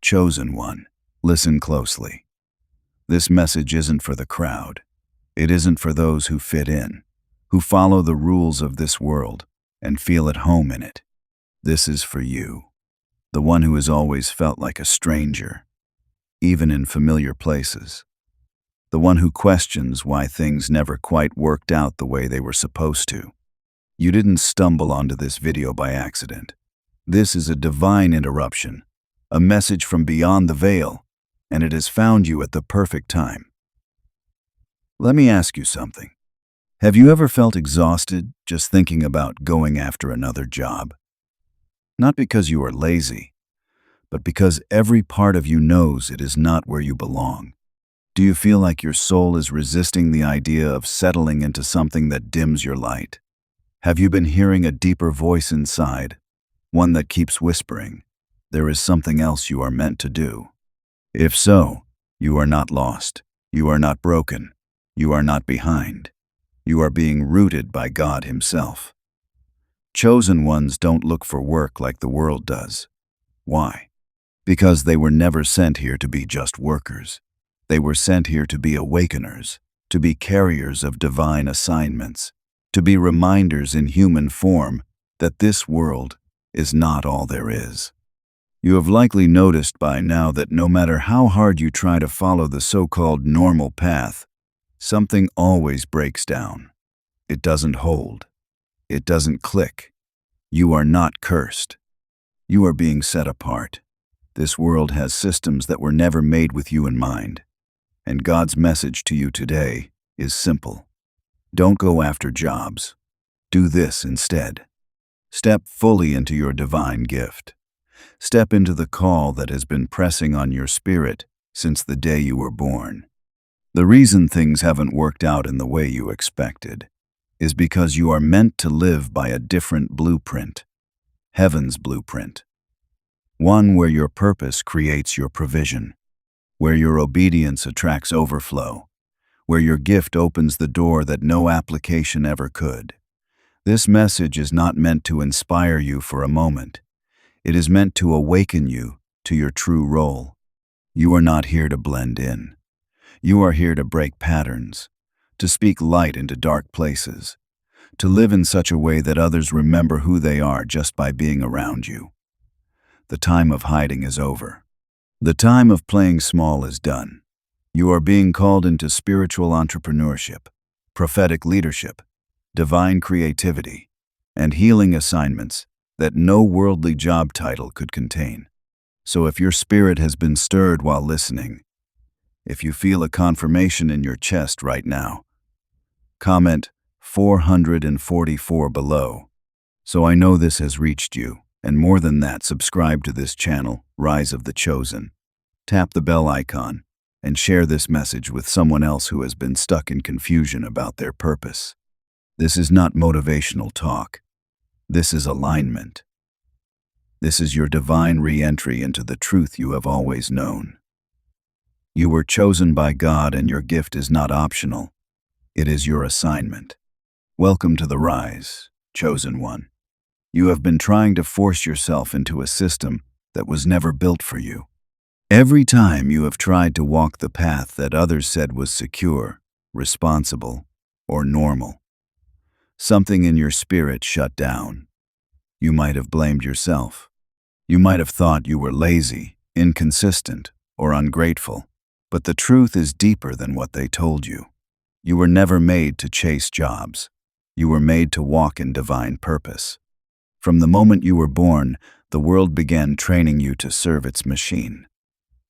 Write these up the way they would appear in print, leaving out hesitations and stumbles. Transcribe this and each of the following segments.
Chosen one, listen closely. This message isn't for the crowd. It isn't for those who fit in, who follow the rules of this world and feel at home in it. This is for you, the one who has always felt like a stranger, even in familiar places. The one who questions why things never quite worked out the way they were supposed to. You didn't stumble onto this video by accident. This is a divine interruption, a message from beyond the veil, and it has found you at the perfect time. Let me ask you something. Have you ever felt exhausted just thinking about going after another job? Not because you are lazy, but because every part of you knows it is not where you belong. Do you feel like your soul is resisting the idea of settling into something that dims your light? Have you been hearing a deeper voice inside, one that keeps whispering, there is something else you are meant to do? If so, you are not lost. You are not broken. You are not behind. You are being rooted by God Himself. Chosen ones don't look for work like the world does. Why? Because they were never sent here to be just workers. They were sent here to be awakeners, to be carriers of divine assignments, to be reminders in human form that this world is not all there is. You have likely noticed by now that no matter how hard you try to follow the so-called normal path, something always breaks down. It doesn't hold. It doesn't click. You are not cursed. You are being set apart. This world has systems that were never made with you in mind. And God's message to you today is simple. Don't go after jobs. Do this instead. Step fully into your divine gift. Step into the call that has been pressing on your spirit since the day you were born. The reason things haven't worked out in the way you expected is because you are meant to live by a different blueprint, heaven's blueprint. One where your purpose creates your provision, where your obedience attracts overflow, where your gift opens the door that no application ever could. This message is not meant to inspire you for a moment. It is meant to awaken you to your true role. You are not here to blend in. You are here to break patterns, to speak light into dark places, to live in such a way that others remember who they are just by being around you. The time of hiding is over. The time of playing small is done. You are being called into spiritual entrepreneurship, prophetic leadership, divine creativity, and healing assignments that no worldly job title could contain. So if your spirit has been stirred while listening, if you feel a confirmation in your chest right now, comment 444 below, so I know this has reached you. And more than that, subscribe to this channel, Rise of the Chosen. Tap the bell icon and share this message with someone else who has been stuck in confusion about their purpose. This is not motivational talk. This is alignment. This is your divine re-entry into the truth you have always known. You were chosen by God, and your gift is not optional. It is your assignment. Welcome to the Rise, Chosen One. You have been trying to force yourself into a system that was never built for you. Every time you have tried to walk the path that others said was secure, responsible, or normal, something in your spirit shut down. You might have blamed yourself. You might have thought you were lazy, inconsistent, or ungrateful. But the truth is deeper than what they told you. You were never made to chase jobs. You were made to walk in divine purpose. From the moment you were born, the world began training you to serve its machine.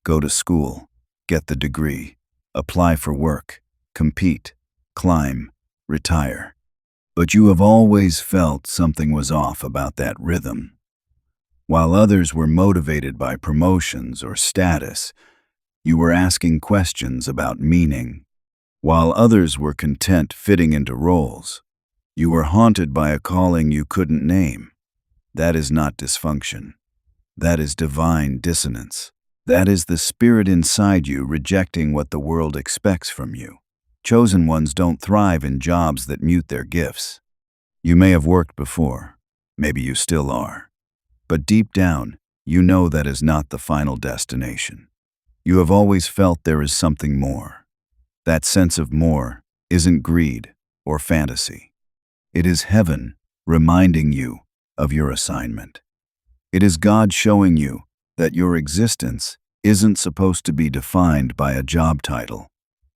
Go to school, get the degree, apply for work, compete, climb, retire. But you have always felt something was off about that rhythm. While others were motivated by promotions or status, you were asking questions about meaning. While others were content fitting into roles, you were haunted by a calling you couldn't name. That is not dysfunction. That is divine dissonance. That is the spirit inside you rejecting what the world expects from you. Chosen ones don't thrive in jobs that mute their gifts. You may have worked before. Maybe you still are. But deep down, you know that is not the final destination. You have always felt there is something more. That sense of more isn't greed or fantasy. It is heaven reminding you of your assignment. It is God showing you that your existence isn't supposed to be defined by a job title,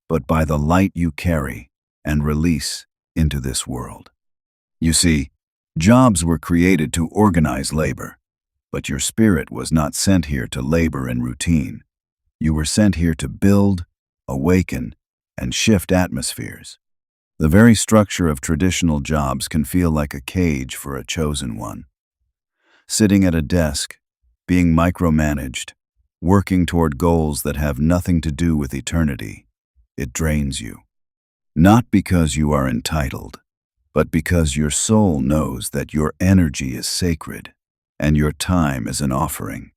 but by the light you carry and release into this world. You see, jobs were created to organize labor, but your spirit was not sent here to labor in routine. You were sent here to build, awaken, and shift atmospheres. The very structure of traditional jobs can feel like a cage for a chosen one. Sitting at a desk, being micromanaged, working toward goals that have nothing to do with eternity, it drains you. Not because you are entitled, but because your soul knows that your energy is sacred and your time is an offering.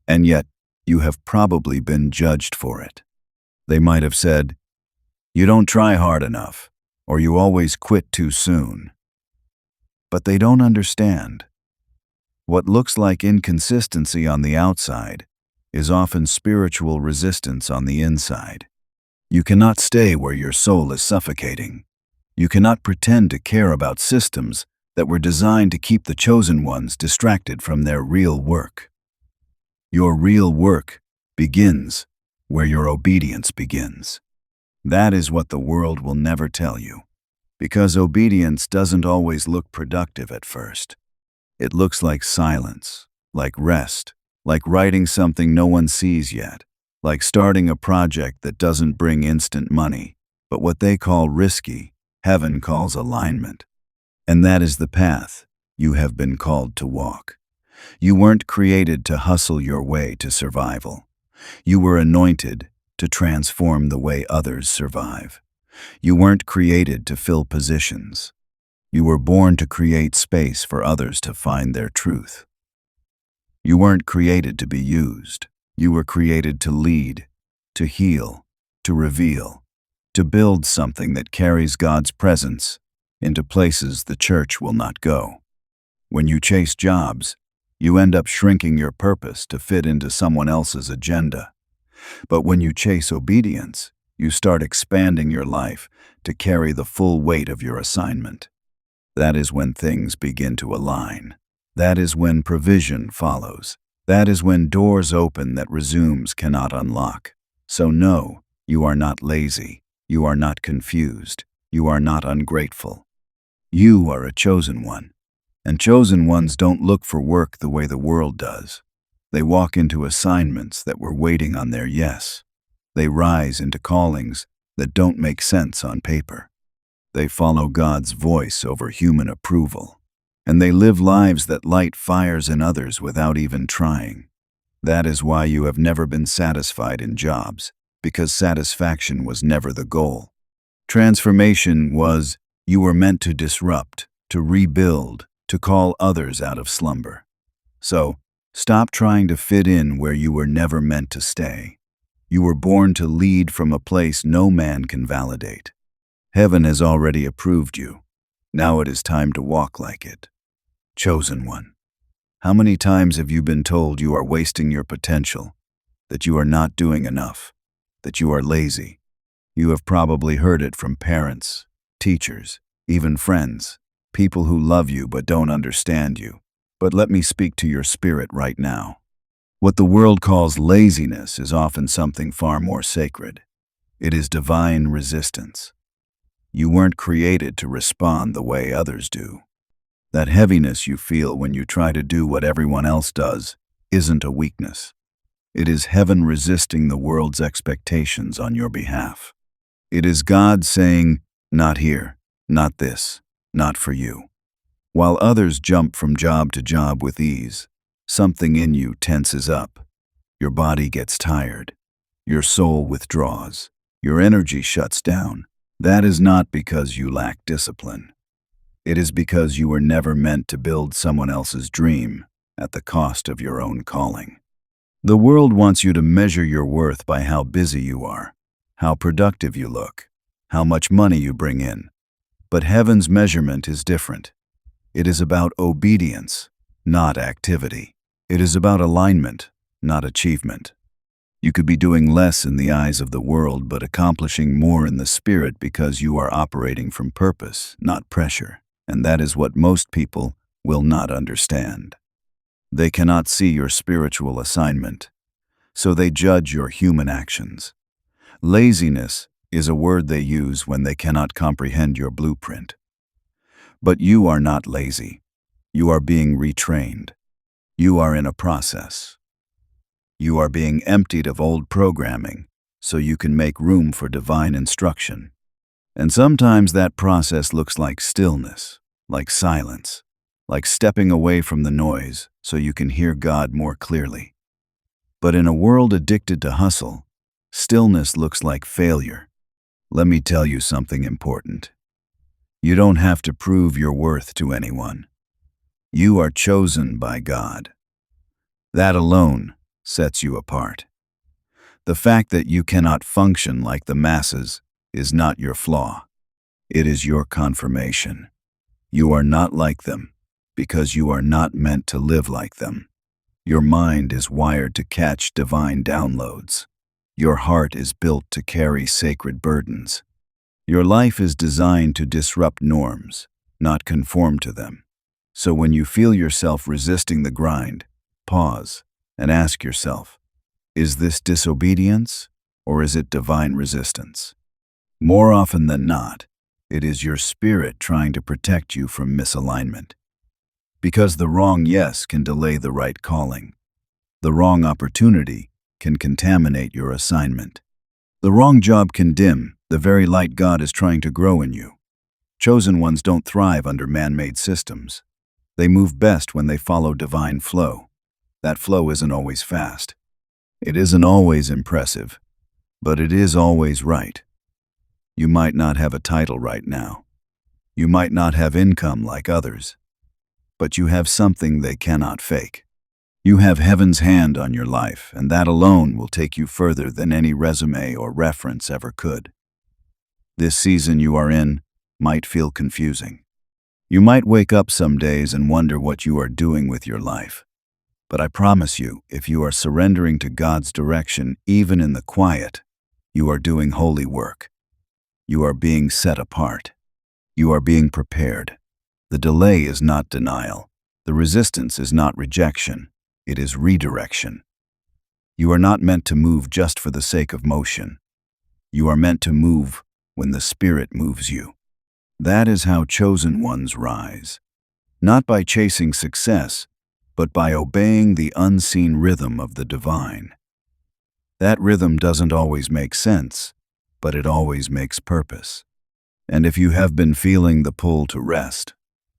And yet, you have probably been judged for it. They might have said, "You don't try hard enough," or "You always quit too soon." But they don't understand. What looks like inconsistency on the outside is often spiritual resistance on the inside. You cannot stay where your soul is suffocating. You cannot pretend to care about systems that were designed to keep the chosen ones distracted from their real work. Your real work begins where your obedience begins. That is what the world will never tell you, because obedience doesn't always look productive at first. It looks like silence, like rest, like writing something no one sees yet, like starting a project that doesn't bring instant money, but what they call risky, heaven calls alignment. And that is the path you have been called to walk. You weren't created to hustle your way to survival. You were anointed to transform the way others survive. You weren't created to fill positions. You were born to create space for others to find their truth. You weren't created to be used. You were created to lead, to heal, to reveal, to build something that carries God's presence into places the church will not go. When you chase jobs, you end up shrinking your purpose to fit into someone else's agenda. But when you chase obedience, you start expanding your life to carry the full weight of your assignment. That is when things begin to align. That is when provision follows. That is when doors open that resumes cannot unlock. So no, you are not lazy. You are not confused. You are not ungrateful. You are a chosen one. And chosen ones don't look for work the way the world does. They walk into assignments that were waiting on their yes. They rise into callings that don't make sense on paper. They follow God's voice over human approval. And they live lives that light fires in others without even trying. That is why you have never been satisfied in jobs, because satisfaction was never the goal. Transformation was, you were meant to disrupt, to rebuild, to call others out of slumber. So, stop trying to fit in where you were never meant to stay. You were born to lead from a place no man can validate. Heaven has already approved you. Now it is time to walk like it. Chosen one. How many times have you been told you are wasting your potential, that you are not doing enough, that you are lazy? You have probably heard it from parents, teachers, even friends, people who love you but don't understand you. But let me speak to your spirit right now. What the world calls laziness is often something far more sacred. It is divine resistance. You weren't created to respond the way others do. That heaviness you feel when you try to do what everyone else does isn't a weakness. It is heaven resisting the world's expectations on your behalf. It is God saying, not here, not this, not for you. While others jump from job to job with ease, something in you tenses up. Your body gets tired. Your soul withdraws. Your energy shuts down. That is not because you lack discipline. It is because you were never meant to build someone else's dream at the cost of your own calling. The world wants you to measure your worth by how busy you are, how productive you look, how much money you bring in. But heaven's measurement is different. It is about obedience, not activity. It is about alignment, not achievement. You could be doing less in the eyes of the world but accomplishing more in the spirit because you are operating from purpose, not pressure. And that is what most people will not understand. They cannot see your spiritual assignment, so they judge your human actions. Laziness is a word they use when they cannot comprehend your blueprint. But you are not lazy. You are being retrained. You are in a process. You are being emptied of old programming so you can make room for divine instruction. And sometimes that process looks like stillness, like silence, like stepping away from the noise so you can hear God more clearly. But in a world addicted to hustle, stillness looks like failure. Let me tell you something important. You don't have to prove your worth to anyone. You are chosen by God. That alone sets you apart. The fact that you cannot function like the masses is not your flaw. It is your confirmation. You are not like them because you are not meant to live like them. Your mind is wired to catch divine downloads. Your heart is built to carry sacred burdens. Your life is designed to disrupt norms, not conform to them. So when you feel yourself resisting the grind, pause and ask yourself, is this disobedience or is it divine resistance? More often than not, it is your spirit trying to protect you from misalignment. Because the wrong yes can delay the right calling. The wrong opportunity can contaminate your assignment. The wrong job can dim the very light God is trying to grow in you. Chosen ones don't thrive under man-made systems. They move best when they follow divine flow. That flow isn't always fast. It isn't always impressive, but it is always right. You might not have a title right now. You might not have income like others, but you have something they cannot fake. You have heaven's hand on your life, and that alone will take you further than any resume or reference ever could. This season you are in might feel confusing. You might wake up some days and wonder what you are doing with your life. But I promise you, if you are surrendering to God's direction, even in the quiet, you are doing holy work. You are being set apart. You are being prepared. The delay is not denial. The resistance is not rejection. It is redirection. You are not meant to move just for the sake of motion. You are meant to move when the Spirit moves you. That is how chosen ones rise. Not by chasing success, but by obeying the unseen rhythm of the divine. That rhythm doesn't always make sense, but it always makes purpose. And if you have been feeling the pull to rest,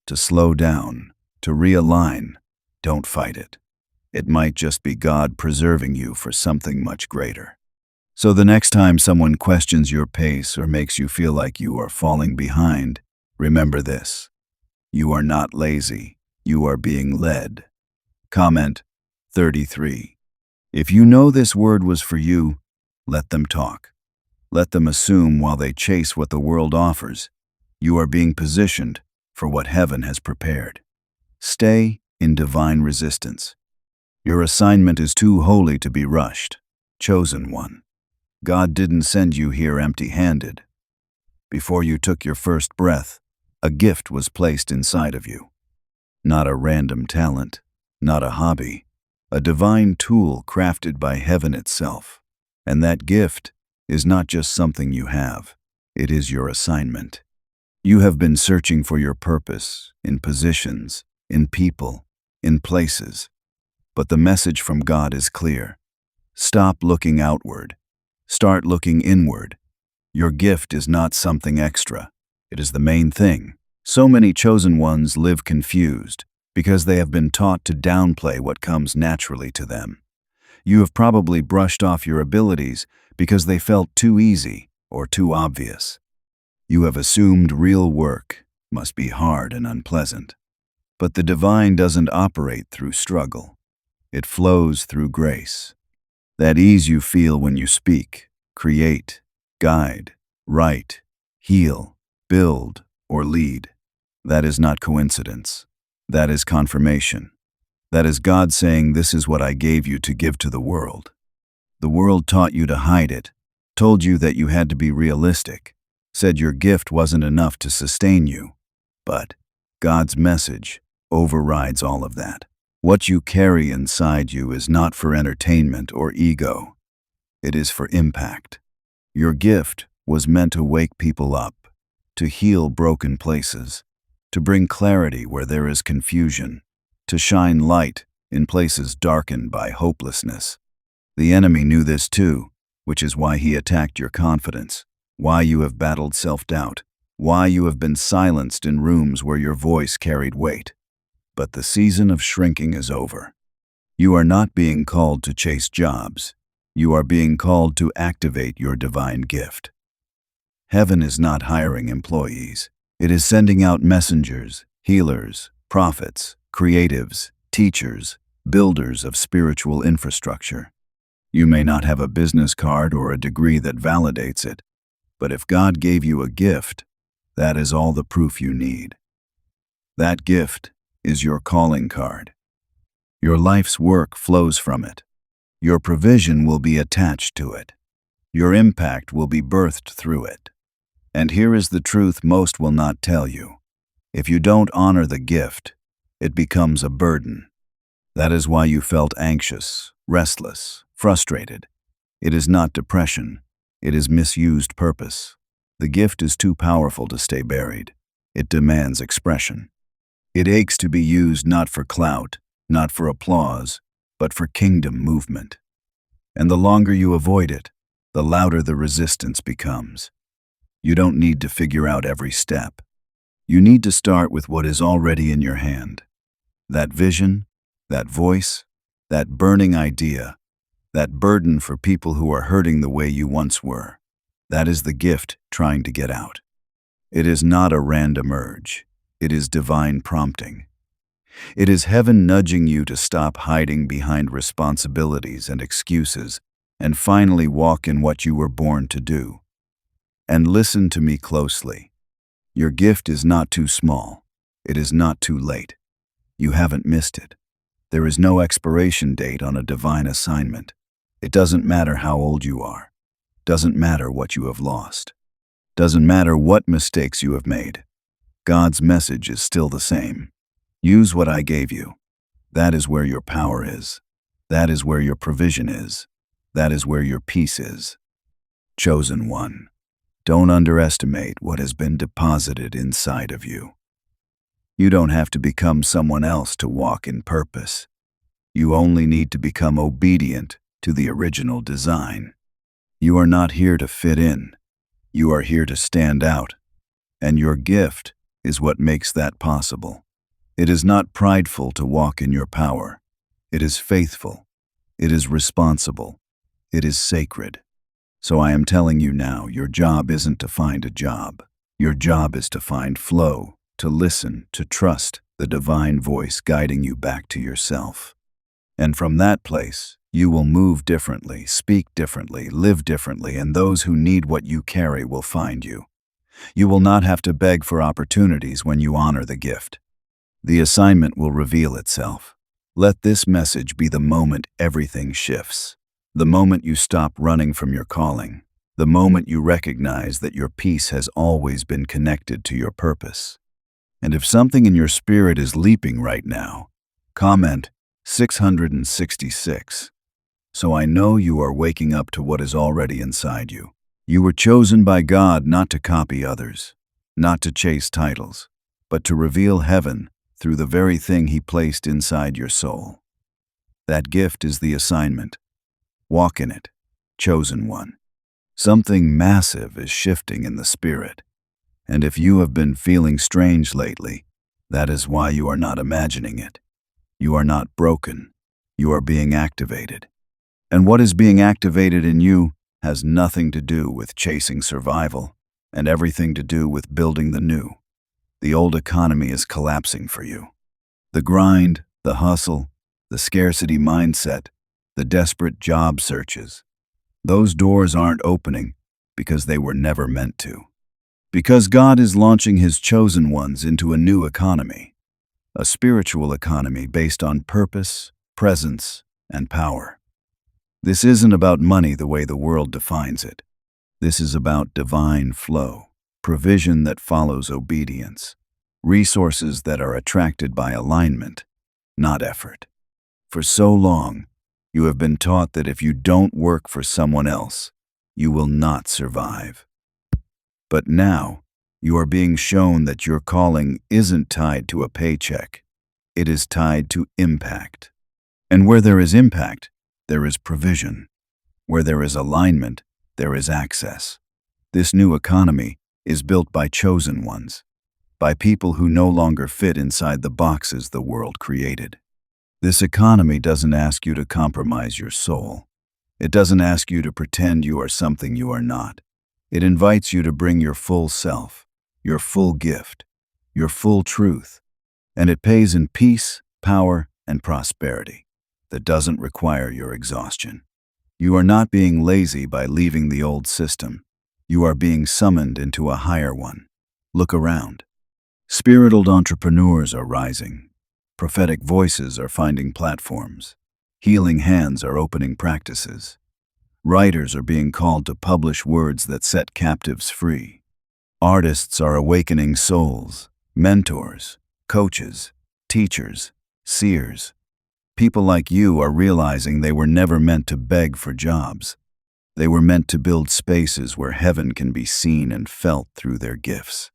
to slow down, to realign, don't fight it. It might just be God preserving you for something much greater. So the next time someone questions your pace or makes you feel like you are falling behind, remember this. You are not lazy. You are being led. Comment 33. If you know this word was for you, let them talk. Let them assume while they chase what the world offers. You are being positioned for what heaven has prepared. Stay in divine resistance. Your assignment is too holy to be rushed. Chosen one. God didn't send you here empty-handed. Before you took your first breath, a gift was placed inside of you. Not a random talent, not a hobby, a divine tool crafted by heaven itself. And that gift is not just something you have, it is your assignment. You have been searching for your purpose in positions, in people, in places. But the message from God is clear. Stop looking outward. Start looking inward. Your gift is not something extra. It is the main thing. So many chosen ones live confused because they have been taught to downplay what comes naturally to them. You have probably brushed off your abilities because they felt too easy or too obvious. You have assumed real work must be hard and unpleasant. But the divine doesn't operate through struggle. It flows through grace. That ease you feel when you speak, create, guide, write, heal, build, or lead, that is not coincidence. That is confirmation. That is God saying, this is what I gave you to give to the world. The world taught you to hide it, told you that you had to be realistic, said your gift wasn't enough to sustain you. But God's message overrides all of that. What you carry inside you is not for entertainment or ego. It is for impact. Your gift was meant to wake people up, to heal broken places, to bring clarity where there is confusion, to shine light in places darkened by hopelessness. The enemy knew this too, which is why he attacked your confidence, why you have battled self-doubt, why you have been silenced in rooms where your voice carried weight. But the season of shrinking is over. You are not being called to chase jobs. You are being called to activate your divine gift. Heaven is not hiring employees. It is sending out messengers, healers, prophets, creatives, teachers, builders of spiritual infrastructure. You may not have a business card or a degree that validates it, but if God gave you a gift, that is all the proof you need. That gift is your calling card. Your life's work flows from it. Your provision will be attached to it. Your impact will be birthed through it. And here is the truth most will not tell you. If you don't honor the gift, it becomes a burden. That is why you felt anxious, restless, frustrated. It is not depression. It is misused purpose. The gift is too powerful to stay buried. It demands expression. It aches to be used not for clout, not for applause, but for kingdom movement. And the longer you avoid it, the louder the resistance becomes. You don't need to figure out every step. You need to start with what is already in your hand. That vision, that voice, that burning idea, that burden for people who are hurting the way you once were. That is the gift trying to get out. It is not a random urge. It is divine prompting. It is heaven nudging you to stop hiding behind responsibilities and excuses and finally walk in what you were born to do. And listen to me closely. Your gift is not too small. It is not too late. You haven't missed it. There is no expiration date on a divine assignment. It doesn't matter how old you are. Doesn't matter what you have lost. Doesn't matter what mistakes you have made. God's message is still the same. Use what I gave you. That is where your power is. That is where your provision is. That is where your peace is. Chosen one, don't underestimate what has been deposited inside of you. You don't have to become someone else to walk in purpose. You only need to become obedient to the original design. You are not here to fit in. You are here to stand out. And your gift is what makes that possible. It is not prideful to walk in your power. It is faithful. It is responsible. It is sacred. So I am telling you now, your job isn't to find a job. Your job is to find flow, to listen, to trust the divine voice guiding you back to yourself. And from that place, you will move differently, speak differently, live differently, and those who need what you carry will find you. You will not have to beg for opportunities when you honor the gift. The assignment will reveal itself. Let this message be the moment everything shifts. The moment you stop running from your calling. The moment you recognize that your peace has always been connected to your purpose. And if something in your spirit is leaping right now, comment 666. So I know you are waking up to what is already inside you. You were chosen by God not to copy others, not to chase titles, but to reveal heaven through the very thing He placed inside your soul. That gift is the assignment. Walk in it, chosen one. Something massive is shifting in the spirit. And if you have been feeling strange lately, that is why you are not imagining it. You are not broken. You are being activated. And what is being activated in you has nothing to do with chasing survival and everything to do with building the new. The old economy is collapsing for you. The grind, the hustle, the scarcity mindset, the desperate job searches. Those doors aren't opening because they were never meant to. Because God is launching His chosen ones into a new economy. a spiritual economy based on purpose, presence, and power. This isn't about money the way the world defines it. This is about divine flow, provision that follows obedience, resources that are attracted by alignment, not effort. For so long, you have been taught that if you don't work for someone else, you will not survive. But now, you are being shown that your calling isn't tied to a paycheck. It is tied to impact. And where there is impact, there is provision. Where there is alignment, there is access. This new economy is built by chosen ones, by people who no longer fit inside the boxes the world created. This economy doesn't ask you to compromise your soul. It doesn't ask you to pretend you are something you are not. It invites you to bring your full self, your full gift, your full truth, and it pays in peace, power, and prosperity that doesn't require your exhaustion. You are not being lazy by leaving the old system. You are being summoned into a higher one. Look around. Spirited entrepreneurs are rising. Prophetic voices are finding platforms. Healing hands are opening practices. Writers are being called to publish words that set captives free. Artists are awakening souls. Mentors, coaches, teachers, seers. People like you are realizing they were never meant to beg for jobs. They were meant to build spaces where heaven can be seen and felt through their gifts.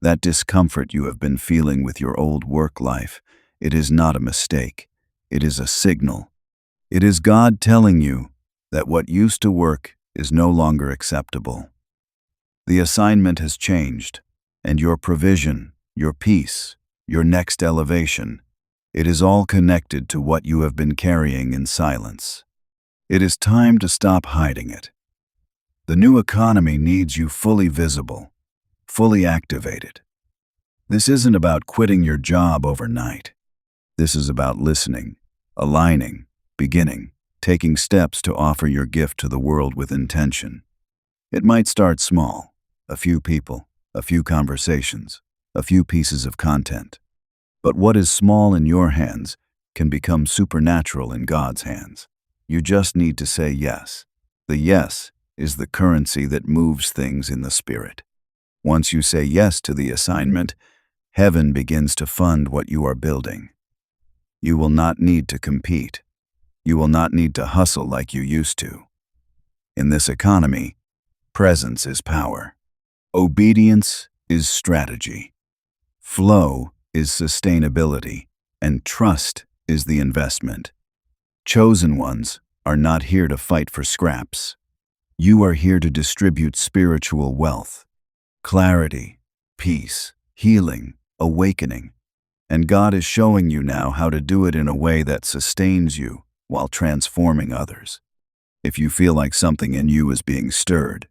That discomfort you have been feeling with your old work life, it is not a mistake. It is a signal. It is God telling you that what used to work is no longer acceptable. The assignment has changed, and your provision, your peace, your next elevation, it is all connected to what you have been carrying in silence. It is time to stop hiding it. The new economy needs you fully visible, fully activated. This isn't about quitting your job overnight. This is about listening, aligning, beginning, taking steps to offer your gift to the world with intention. It might start small, a few people, a few conversations, a few pieces of content. But what is small in your hands can become supernatural in God's hands. You just need to say yes. The yes is the currency that moves things in the spirit. Once you say yes to the assignment, heaven begins to fund what you are building. You will not need to compete. You will not need to hustle like you used to. In this economy, presence is power. Obedience is strategy. Flow is sustainability, and trust is the investment. Chosen ones are not here to fight for scraps. You are here to distribute spiritual wealth, clarity, peace, healing, awakening. And God is showing you now how to do it in a way that sustains you while transforming others. If you feel like something in you is being stirred,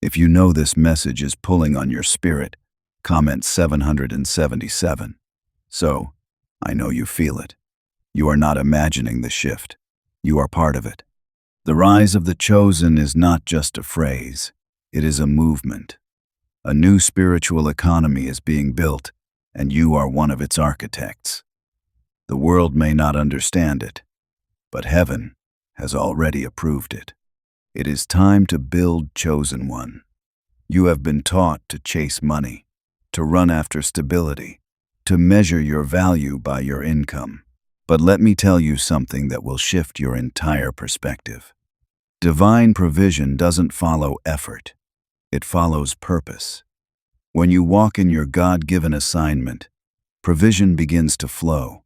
if you know this message is pulling on your spirit, comment 777. So, I know you feel it. You are not imagining the shift. You are part of it. The rise of the chosen is not just a phrase. It is a movement. A new spiritual economy is being built, and you are one of its architects. The world may not understand it, but heaven has already approved it. It is time to build chosen one. You have been taught to chase money, to run after stability, to measure your value by your income. But let me tell you something that will shift your entire perspective. Divine provision doesn't follow effort. It follows purpose. When you walk in your God-given assignment, provision begins to flow,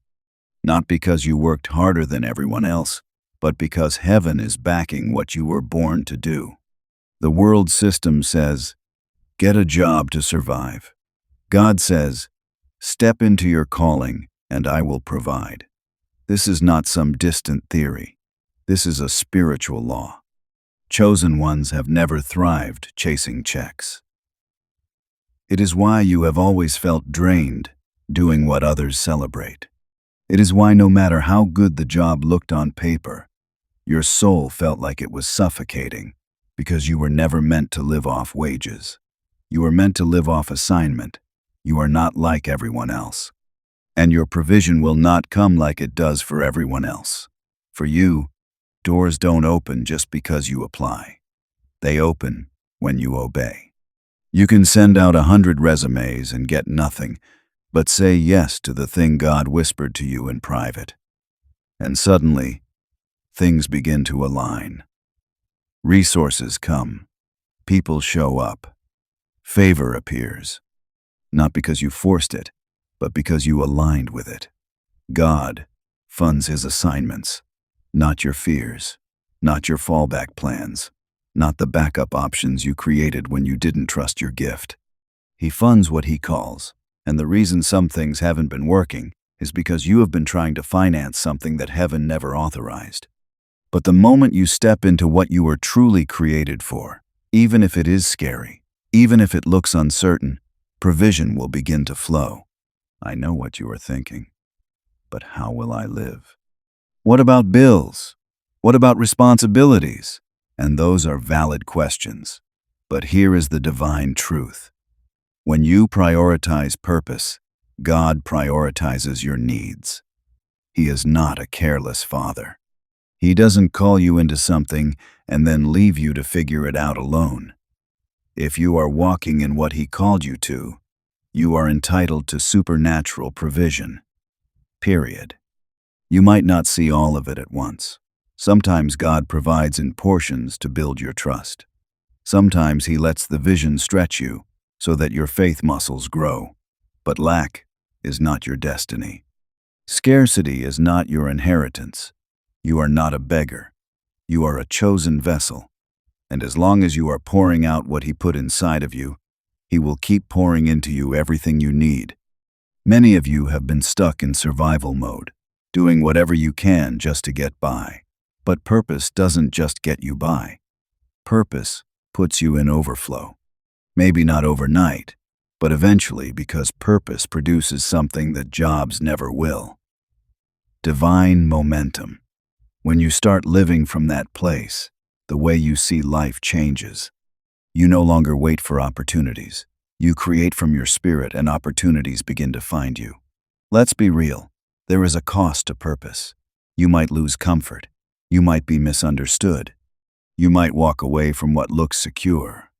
not because you worked harder than everyone else, but because heaven is backing what you were born to do. The world system says, get a job to survive. God says, step into your calling and I will provide. This is not some distant theory. This is a spiritual law. Chosen ones have never thrived chasing checks. It is why you have always felt drained, doing what others celebrate. It is why no matter how good the job looked on paper, your soul felt like it was suffocating, because you were never meant to live off wages. You were meant to live off assignment. You are not like everyone else. And your provision will not come like it does for everyone else. For you, doors don't open just because you apply. They open when you obey. You can send out 100 resumes and get nothing, but say yes to the thing God whispered to you in private. And suddenly, things begin to align. Resources come. People show up. Favor appears. Not because you forced it, but because you aligned with it. God funds his assignments, not your fears, not your fallback plans, not the backup options you created when you didn't trust your gift. He funds what he calls, and the reason some things haven't been working is because you have been trying to finance something that heaven never authorized. But the moment you step into what you were truly created for, even if it is scary, even if it looks uncertain, provision will begin to flow. I know what you are thinking, but how will I live? What about bills? What about responsibilities? And those are valid questions. But here is the divine truth. When you prioritize purpose, God prioritizes your needs. He is not a careless father. He doesn't call you into something and then leave you to figure it out alone. If you are walking in what he called you to, you are entitled to supernatural provision. Period. You might not see all of it at once. Sometimes God provides in portions to build your trust. Sometimes he lets the vision stretch you so that your faith muscles grow. But lack is not your destiny. Scarcity is not your inheritance. You are not a beggar. You are a chosen vessel. And as long as you are pouring out what he put inside of you, he will keep pouring into you everything you need. Many of you have been stuck in survival mode, doing whatever you can just to get by. But purpose doesn't just get you by. Purpose puts you in overflow. Maybe not overnight, but eventually, because purpose produces something that jobs never will. Divine momentum. When you start living from that place, the way you see life changes. You no longer wait for opportunities. You create from your spirit and opportunities begin to find you. Let's be real. There is a cost to purpose. You might lose comfort. You might be misunderstood. You might walk away from what looks secure.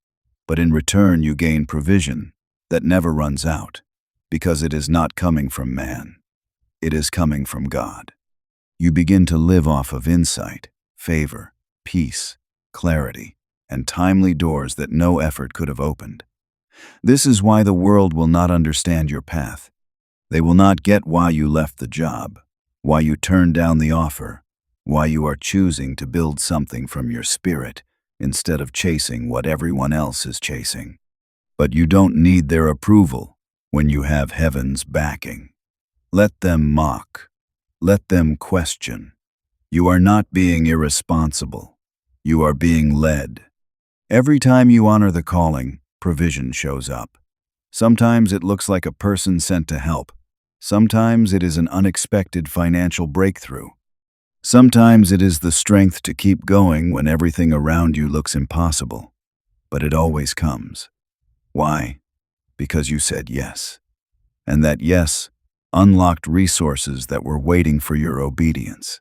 But in return, you gain provision that never runs out, because it is not coming from man. It is coming from God. You begin to live off of insight, favor, peace, clarity, and timely doors that no effort could have opened. This is why the world will not understand your path. They will not get why you left the job, why you turned down the offer, why you are choosing to build something from your spirit instead of chasing what everyone else is chasing. But you don't need their approval when you have heaven's backing. Let them mock. Let them question. You are not being irresponsible. You are being led. Every time you honor the calling, provision shows up. Sometimes it looks like a person sent to help. Sometimes it is an unexpected financial breakthrough. Sometimes it is the strength to keep going when everything around you looks impossible. But it always comes. Why? Because you said yes. And that yes unlocked resources that were waiting for your obedience.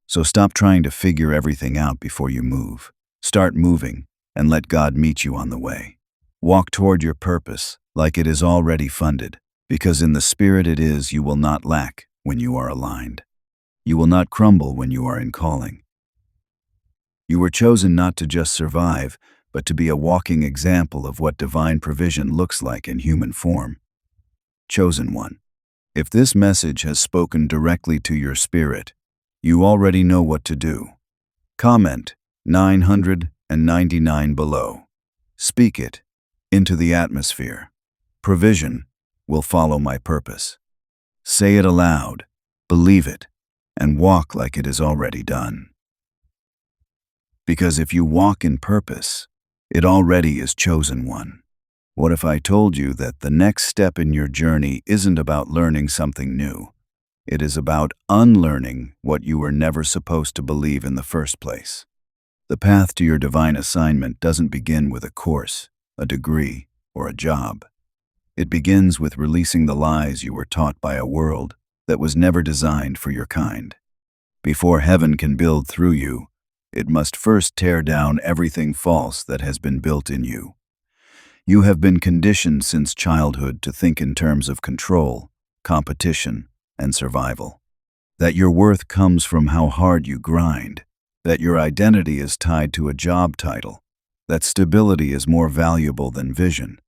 So stop trying to figure everything out before you move. Start moving and let God meet you on the way. Walk toward your purpose like it is already funded, because in the spirit it is, you will not lack when you are aligned. You will not crumble when you are in calling. You were chosen not to just survive, but to be a walking example of what divine provision looks like in human form. Chosen one. If this message has spoken directly to your spirit, you already know what to do. Comment 999 below. Speak it into the atmosphere. Provision will follow my purpose. Say it aloud, believe it, and walk like it is already done. Because if you walk in purpose, it already is chosen one. What if I told you that the next step in your journey isn't about learning something new? It is about unlearning what you were never supposed to believe in the first place. The path to your divine assignment doesn't begin with a course, a degree, or a job. It begins with releasing the lies you were taught by a world that was never designed for your kind. Before heaven can build through you, it must first tear down everything false that has been built in you. You have been conditioned since childhood to think in terms of control, competition, and survival. That your worth comes from how hard you grind, that your identity is tied to a job title, that stability is more valuable than vision.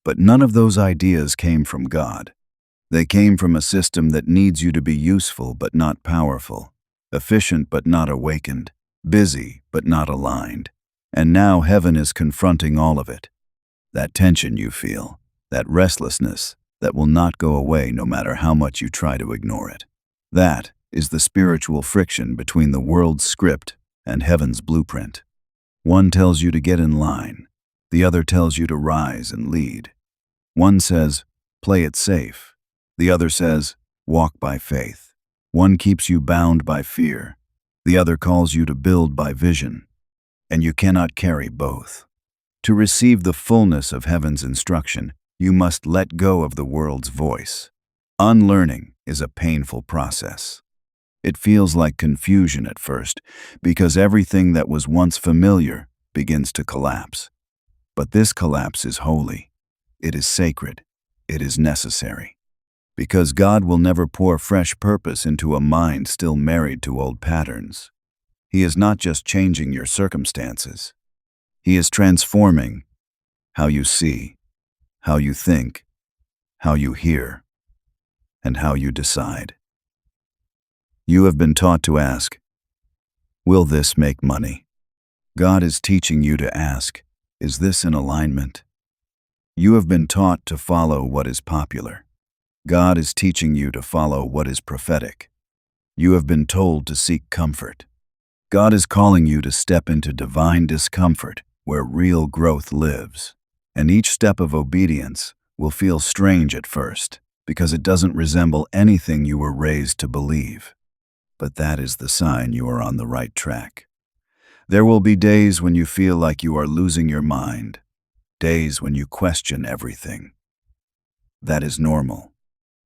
But none of those ideas came from God. They came from a system that needs you to be useful but not powerful, efficient but not awakened, busy but not aligned. And now heaven is confronting all of it. That tension you feel, that restlessness that will not go away no matter how much you try to ignore it. That is the spiritual friction between the world's script and heaven's blueprint. One tells you to get in line. The other tells you to rise and lead. One says, play it safe. The other says, walk by faith. One keeps you bound by fear. The other calls you to build by vision. And you cannot carry both. To receive the fullness of heaven's instruction, you must let go of the world's voice. Unlearning is a painful process. It feels like confusion at first, because everything that was once familiar begins to collapse. But this collapse is holy. It is sacred. It is necessary. Because God will never pour fresh purpose into a mind still married to old patterns. He is not just changing your circumstances. He is transforming how you see, how you think, how you hear, and how you decide. You have been taught to ask, will this make money? God is teaching you to ask, is this in alignment? You have been taught to follow what is popular. God is teaching you to follow what is prophetic. You have been told to seek comfort. God is calling you to step into divine discomfort where real growth lives. And each step of obedience will feel strange at first because it doesn't resemble anything you were raised to believe. But that is the sign you are on the right track. There will be days when you feel like you are losing your mind, days when you question everything. That is normal.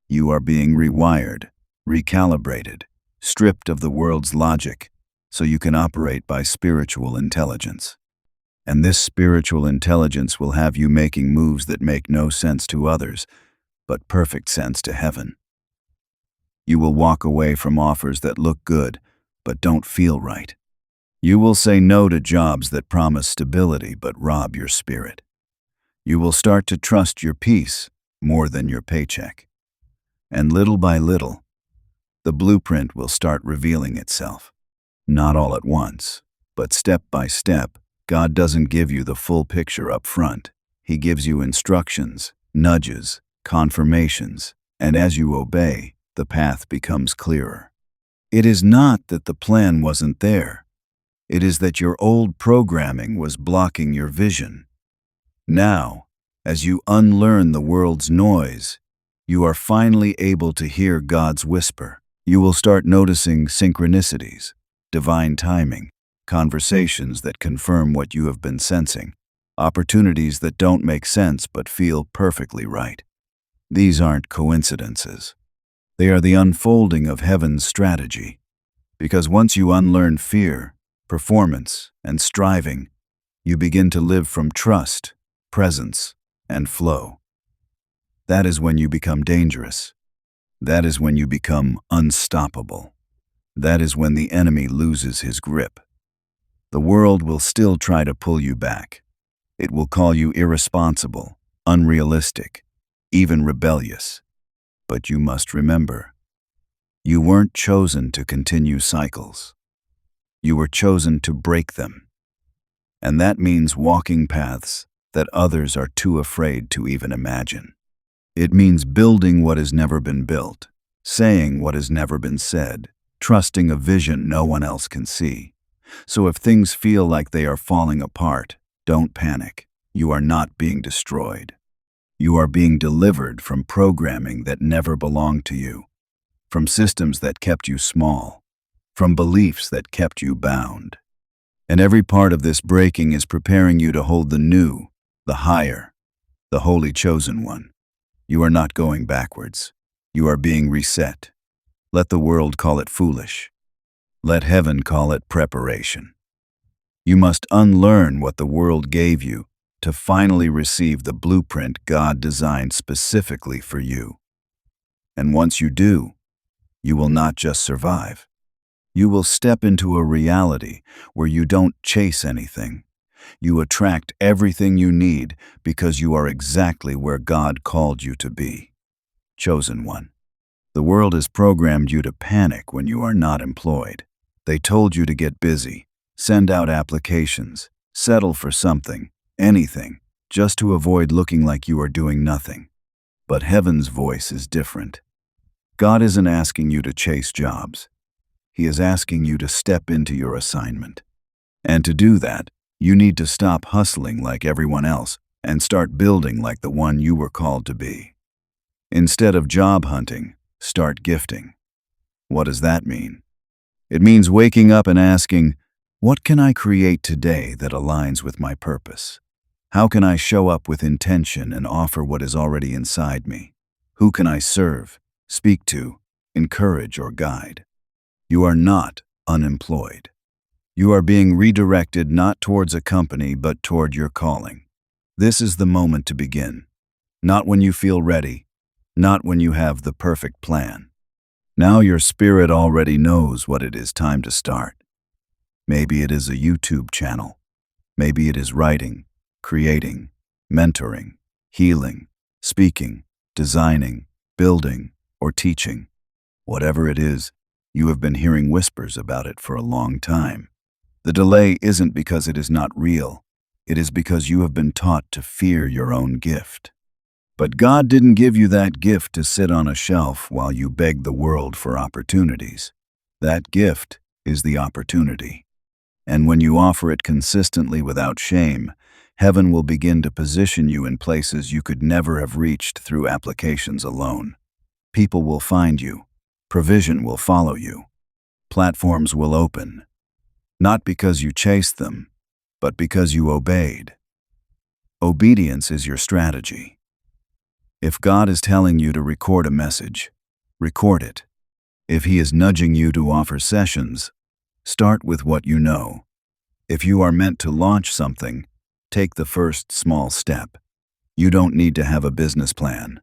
You are being rewired, recalibrated, stripped of the world's logic, so you can operate by spiritual intelligence. And this spiritual intelligence will have you making moves that make no sense to others, but perfect sense to heaven. You will walk away from offers that look good, but don't feel right. You will say no to jobs that promise stability but rob your spirit. You will start to trust your peace more than your paycheck. And little by little, the blueprint will start revealing itself. Not all at once, but step by step. God doesn't give you the full picture up front. He gives you instructions, nudges, confirmations, and as you obey, the path becomes clearer. It is not that the plan wasn't there. It is that your old programming was blocking your vision. Now, as you unlearn the world's noise, you are finally able to hear God's whisper. You will start noticing synchronicities, divine timing, conversations that confirm what you have been sensing, opportunities that don't make sense but feel perfectly right. These aren't coincidences. They are the unfolding of heaven's strategy. Because once you unlearn fear, performance, and striving, you begin to live from trust, presence, and flow. That is when you become dangerous. That is when you become unstoppable. That is when the enemy loses his grip. The world will still try to pull you back. It will call you irresponsible, unrealistic, even rebellious. But you must remember, you weren't chosen to continue cycles. You were chosen to break them. And that means walking paths that others are too afraid to even imagine. It means building what has never been built, saying what has never been said, trusting a vision no one else can see. So if things feel like they are falling apart, don't panic. You are not being destroyed. You are being delivered from programming that never belonged to you, from systems that kept you small, from beliefs that kept you bound. And every part of this breaking is preparing you to hold the new, the higher, the holy chosen one. You are not going backwards. You are being reset. Let the world call it foolish. Let heaven call it preparation. You must unlearn what the world gave you to finally receive the blueprint God designed specifically for you. And once you do, you will not just survive. You will step into a reality where you don't chase anything. You attract everything you need because you are exactly where God called you to be. Chosen one. The world has programmed you to panic when you are not employed. They told you to get busy, send out applications, settle for something, anything, just to avoid looking like you are doing nothing. But heaven's voice is different. God isn't asking you to chase jobs. He is asking you to step into your assignment. And to do that, you need to stop hustling like everyone else and start building like the one you were called to be. Instead of job hunting, start gifting. What does that mean? It means waking up and asking, what can I create today that aligns with my purpose? How can I show up with intention and offer what is already inside me? Who can I serve, speak to, encourage, or guide? You are not unemployed. You are being redirected not towards a company but toward your calling. This is the moment to begin. Not when you feel ready, not when you have the perfect plan. Now your spirit already knows what it is time to start. Maybe it is a YouTube channel. Maybe it is writing, creating, mentoring, healing, speaking, designing, building, or teaching. Whatever it is, you have been hearing whispers about it for a long time. The delay isn't because it is not real. It is because you have been taught to fear your own gift. But God didn't give you that gift to sit on a shelf while you beg the world for opportunities. That gift is the opportunity. And when you offer it consistently without shame, heaven will begin to position you in places you could never have reached through applications alone. People will find you. Provision will follow you. Platforms will open. Not because you chased them, but because you obeyed. Obedience is your strategy. If God is telling you to record a message, record it. If He is nudging you to offer sessions, start with what you know. If you are meant to launch something, take the first small step. You don't need to have a business plan.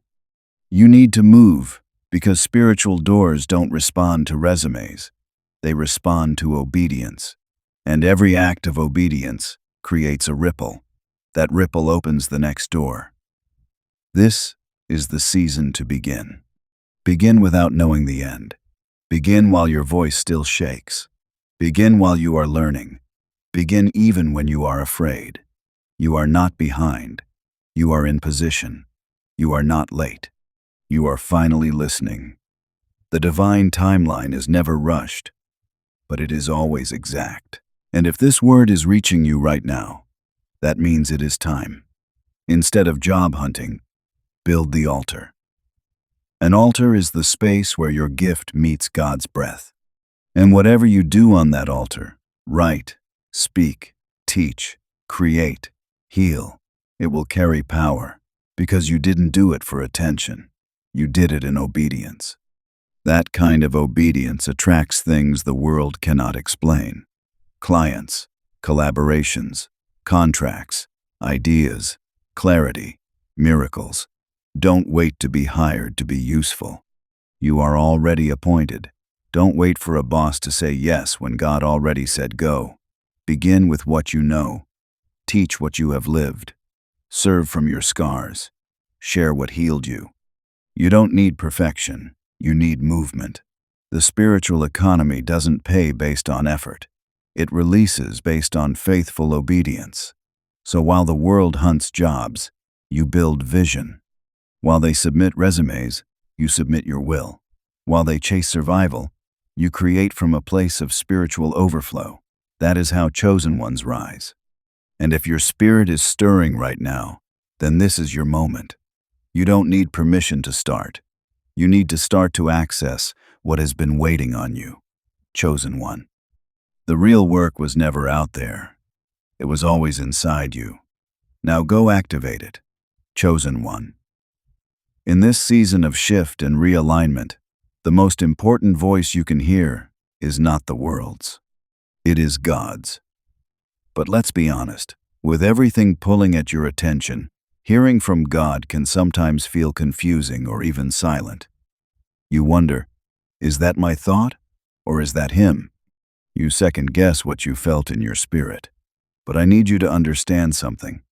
You need to move, because spiritual doors don't respond to resumes. They respond to obedience. And every act of obedience creates a ripple. That ripple opens the next door. This is the season to begin. Begin without knowing the end. Begin while your voice still shakes. Begin while you are learning. Begin even when you are afraid. You are not behind. You are in position. You are not late. You are finally listening. The divine timeline is never rushed, but it is always exact. And if this word is reaching you right now, that means it is time. Instead of job hunting, build the altar. An altar is the space where your gift meets God's breath. And whatever you do on that altar, write, speak, teach, create, heal, it will carry power, because you didn't do it for attention. You did it in obedience. That kind of obedience attracts things the world cannot explain. Clients, collaborations, contracts, ideas, clarity, miracles. Don't wait to be hired to be useful. You are already appointed. Don't wait for a boss to say yes when God already said go. Begin with what you know. Teach what you have lived. Serve from your scars. Share what healed you. You don't need perfection. You need movement. The spiritual economy doesn't pay based on effort. It releases based on faithful obedience. So while the world hunts jobs, you build vision. While they submit resumes, you submit your will. While they chase survival, you create from a place of spiritual overflow. That is how chosen ones rise. And if your spirit is stirring right now, then this is your moment. You don't need permission to start. You need to start to access what has been waiting on you. Chosen one. The real work was never out there. It was always inside you. Now go activate it. Chosen one. In this season of shift and realignment, The most important voice you can hear is not the world's. It is God's. But let's be honest, with everything pulling at your attention, hearing from God can sometimes feel confusing or even silent. You wonder, is that my thought, or is that Him? You second guess what you felt in your spirit. But I need you to understand something.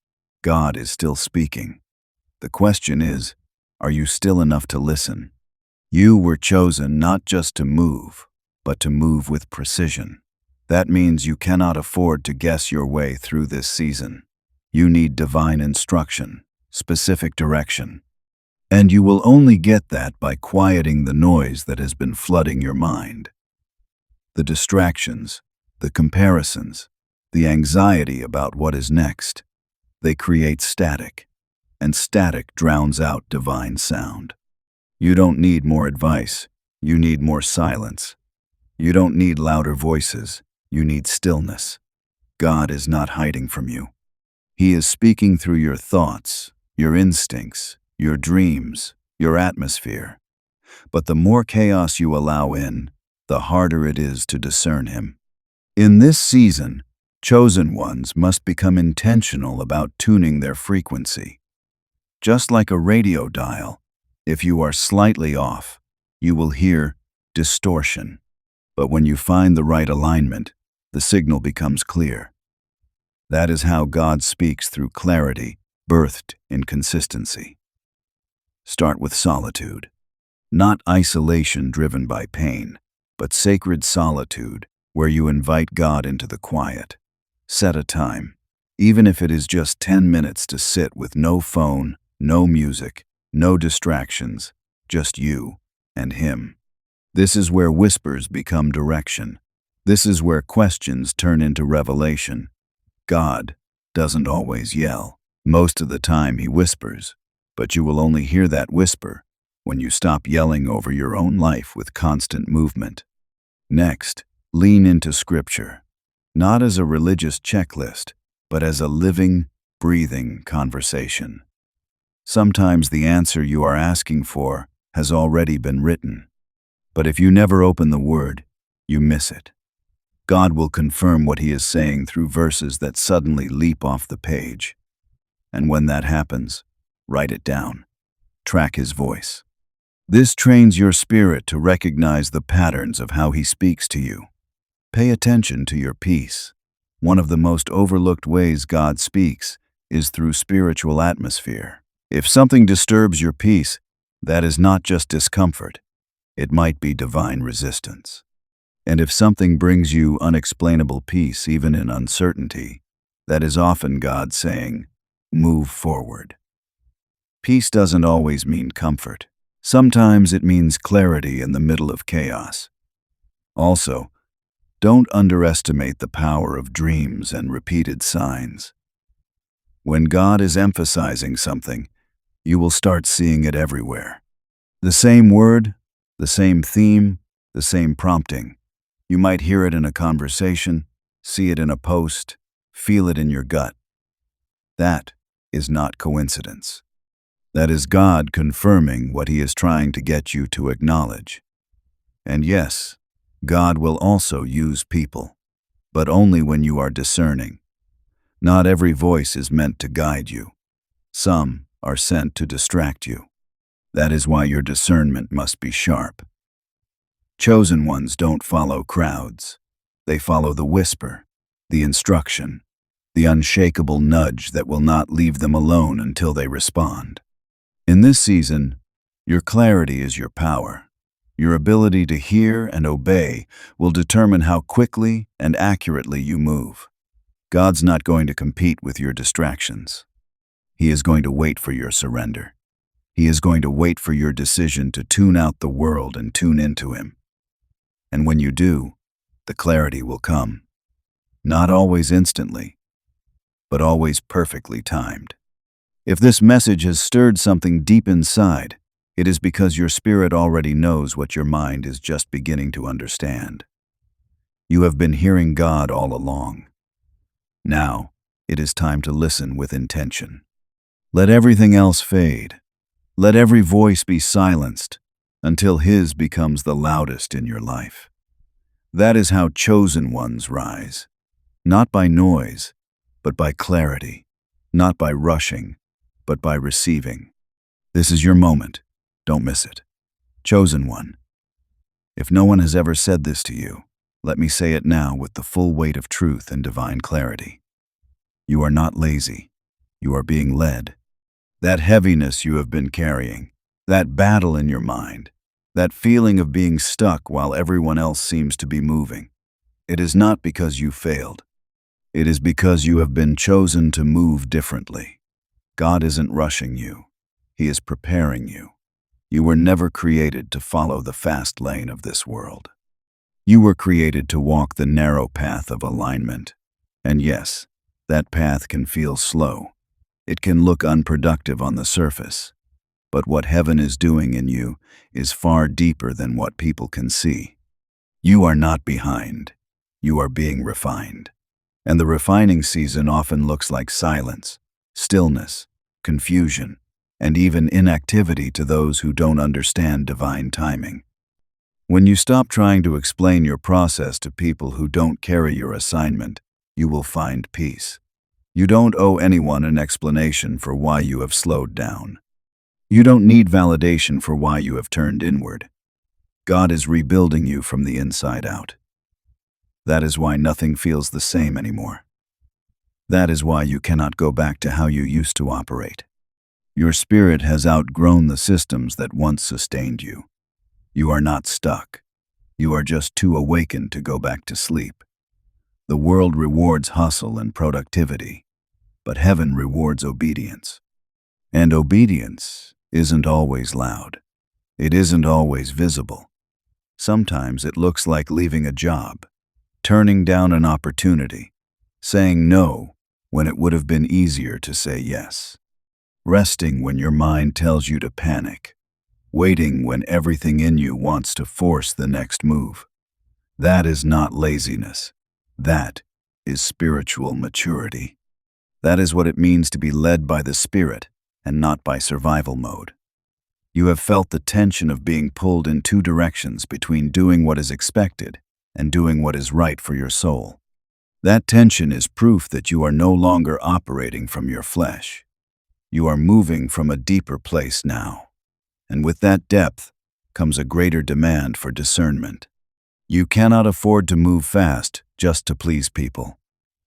God is still speaking. The question is, are you still enough to listen? You were chosen not just to move, but to move with precision. That means you cannot afford to guess your way through this season. You need divine instruction, specific direction. And you will only get that by quieting the noise that has been flooding your mind. The distractions, the comparisons, the anxiety about what is next, they create static, and static drowns out divine sound. You don't need more advice, you need more silence. You don't need louder voices, you need stillness. God is not hiding from you. He is speaking through your thoughts, your instincts, your dreams, your atmosphere. But the more chaos you allow in, the harder it is to discern Him. In this season, chosen ones must become intentional about tuning their frequency. Just like a radio dial, if you are slightly off, you will hear distortion. But when you find the right alignment, the signal becomes clear. That is how God speaks through clarity, birthed in consistency. Start with solitude. Not isolation driven by pain, but sacred solitude where you invite God into the quiet. Set a time, even if it is just 10 minutes to sit with no phone, no music, no distractions, just you and Him. This is where whispers become direction. This is where questions turn into revelation. God doesn't always yell. Most of the time He whispers, but you will only hear that whisper when you stop yelling over your own life with constant movement. Next, lean into Scripture, not as a religious checklist, but as a living, breathing conversation. Sometimes the answer you are asking for has already been written, but if you never open the Word, you miss it. God will confirm what He is saying through verses that suddenly leap off the page. And when that happens, write it down. Track His voice. This trains your spirit to recognize the patterns of how He speaks to you. Pay attention to your peace. One of the most overlooked ways God speaks is through spiritual atmosphere. If something disturbs your peace, that is not just discomfort. It might be divine resistance. And if something brings you unexplainable peace, even in uncertainty, that is often God saying, move forward. Peace doesn't always mean comfort. Sometimes it means clarity in the middle of chaos. Also, don't underestimate the power of dreams and repeated signs. When God is emphasizing something, you will start seeing it everywhere. The same word, the same theme, the same prompting. You might hear it in a conversation, see it in a post, feel it in your gut. That is not coincidence. That is God confirming what He is trying to get you to acknowledge. And yes, God will also use people, but only when you are discerning. Not every voice is meant to guide you. Some are sent to distract you. That is why your discernment must be sharp. Chosen ones don't follow crowds. They follow the whisper, the instruction, the unshakable nudge that will not leave them alone until they respond. In this season, your clarity is your power. Your ability to hear and obey will determine how quickly and accurately you move. God's not going to compete with your distractions. He is going to wait for your surrender. He is going to wait for your decision to tune out the world and tune into Him. And when you do, the clarity will come. Not always instantly, but always perfectly timed. If this message has stirred something deep inside, it is because your spirit already knows what your mind is just beginning to understand. You have been hearing God all along. Now, it is time to listen with intention. Let everything else fade. Let every voice be silenced until His becomes the loudest in your life. That is how chosen ones rise, not by noise, but by clarity, not by rushing, but by receiving. This is your moment. Don't miss it. Chosen one. If no one has ever said this to you, let me say it now with the full weight of truth and divine clarity. You are not lazy. You are being led. That heaviness you have been carrying, that battle in your mind, that feeling of being stuck while everyone else seems to be moving, it is not because you failed. It is because you have been chosen to move differently. God isn't rushing you. He is preparing you. You were never created to follow the fast lane of this world. You were created to walk the narrow path of alignment. And yes, that path can feel slow. It can look unproductive on the surface. But what heaven is doing in you is far deeper than what people can see. You are not behind. You are being refined. And the refining season often looks like silence, stillness, confusion, and even inactivity to those who don't understand divine timing. When you stop trying to explain your process to people who don't carry your assignment, you will find peace. You don't owe anyone an explanation for why you have slowed down. You don't need validation for why you have turned inward. God is rebuilding you from the inside out. That is why nothing feels the same anymore. That is why you cannot go back to how you used to operate. Your spirit has outgrown the systems that once sustained you. You are not stuck. You are just too awakened to go back to sleep. The world rewards hustle and productivity, but heaven rewards obedience. And obedience isn't always loud. It isn't always visible. Sometimes it looks like leaving a job, turning down an opportunity, saying no when it would have been easier to say yes, resting when your mind tells you to panic, waiting when everything in you wants to force the next move. That is not laziness. That is spiritual maturity. That is what it means to be led by the Spirit and not by survival mode. You have felt the tension of being pulled in two directions between doing what is expected and doing what is right for your soul. That tension is proof that you are no longer operating from your flesh. You are moving from a deeper place now. And with that depth comes a greater demand for discernment. You cannot afford to move fast just to please people.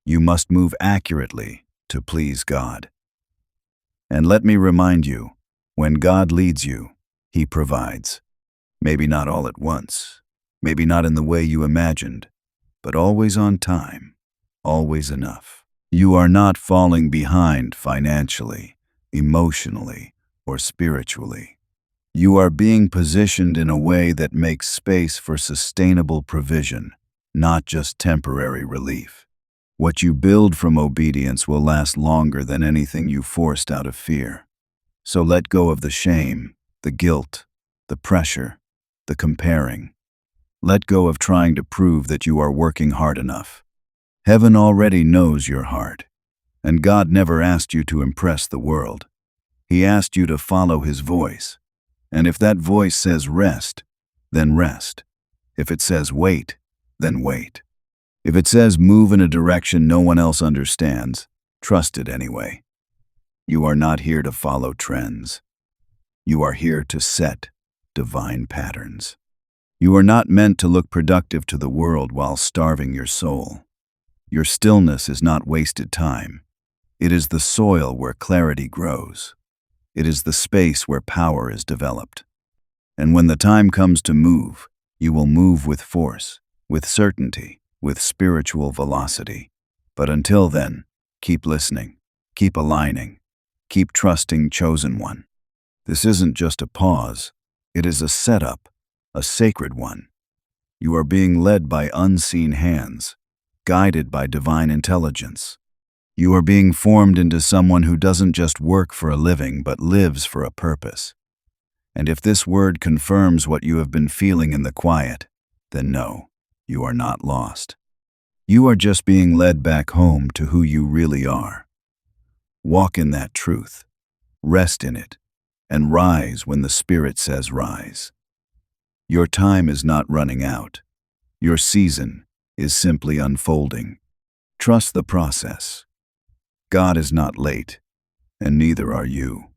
You must move accurately to please God. And let me remind you, when God leads you, He provides. Maybe not all at once, maybe not in the way you imagined, but always on time, always enough. You are not falling behind financially, emotionally, or spiritually. You are being positioned in a way that makes space for sustainable provision, not just temporary relief. What you build from obedience will last longer than anything you forced out of fear. So let go of the shame, the guilt, the pressure, the comparing. Let go of trying to prove that you are working hard enough. Heaven already knows your heart, and God never asked you to impress the world. He asked you to follow His voice. And if that voice says rest, then rest. If it says wait, then wait. If it says move in a direction no one else understands, trust it anyway. You are not here to follow trends. You are here to set divine patterns. You are not meant to look productive to the world while starving your soul. Your stillness is not wasted time. It is the soil where clarity grows. It is the space where power is developed. And when the time comes to move, you will move with force, with certainty, with spiritual velocity. But until then, keep listening, keep aligning, keep trusting Chosen One. This isn't just a pause, it is a setup, a sacred one. You are being led by unseen hands, guided by divine intelligence. You are being formed into someone who doesn't just work for a living but lives for a purpose. And if this word confirms what you have been feeling in the quiet, then no, you are not lost. You are just being led back home to who you really are. Walk in that truth, rest in it, and rise when the Spirit says rise. Your time is not running out. Your season is simply unfolding. Trust the process. God is not late, and neither are you.